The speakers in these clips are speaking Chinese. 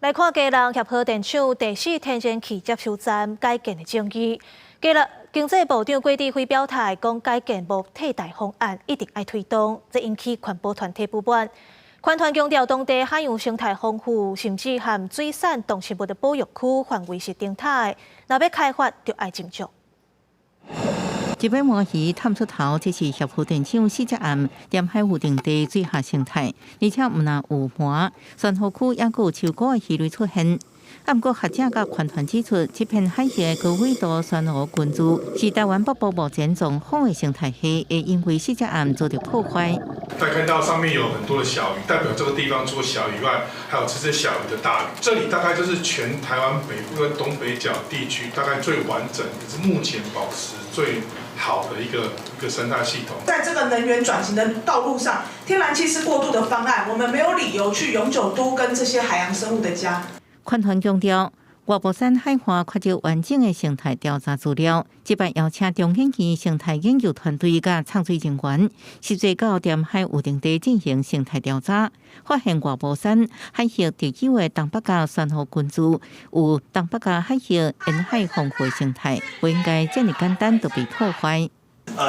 来看基隆协和电厂第4天然气接收站改建的争议。基隆经济部长郭志辉表态，讲改建无替代方案，一定要推动，这引起环保团体不满。环团强调，当地海洋生态丰富，甚至含水产动植物的保育区范围是动态，若要开发，就要斟酌。一尾摸鱼探出头，这是协和电厂4只岸沿海附近地水下生态，而且唔但有膜，船河区也有超高的鱼类出现。不过学者甲环团指出，这片海域高纬度珊瑚群聚是台湾北部目前状况的生态系，会因为4只岸遭到破坏。大家看到上面有很多的小鱼，代表这个地方除了小鱼外，还有这些小鱼的大鱼。这里大概就是全台湾北部跟东北角地区大概最完整，也是目前保持最好的一个生态系统。在这个能源转型的道路上，天然气是过渡的方案，我们没有理由去永久都跟这些海洋生物的家。环团强调，外部山海化缺少完整的生态调查资料，这摆邀请中远期生态研究团队甲创水人员，实际到沿海有定地进行生态调查，发现外部山海域地区的东北角珊瑚群聚，有东北角海域沿海丰富生态，不应该这么简单就被破坏。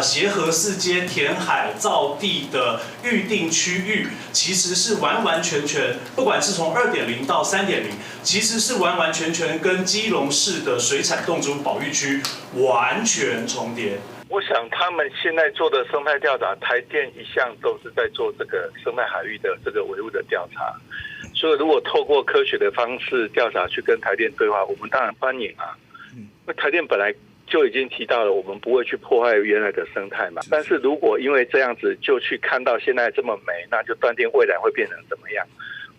协和4街填海造地的预定区域，其实是完完全全，不管是从2.0到3.0，其实是完完全全跟基隆市的水产动植物保育区完全重叠。我想他们现在做的生态调查，台电一向都是在做这个生态海域的这个维护的调查，所以如果透过科学的方式调查去跟台电对话，我们当然欢迎啊。因为台电本来就已经提到了，我们不会去破坏原来的生态嘛。但是如果因为这样子就去看到现在这么美，那就断定未来会变成怎么样？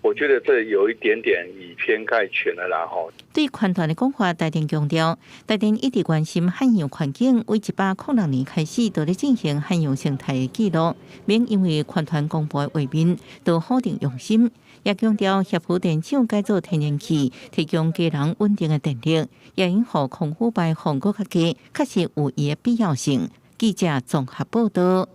我觉得这有一点点以偏概全了啦吼。对环团的讲法，台电强调，台电一直关心海洋环境，为1806年开始就咧进行海洋生态的记录，免因为环团公布的画面都否定用心。也强调协和电厂改造天然气，提供基隆稳定的电力，也因互空污排放更较低，确实有伊的必要性。记者综合报道。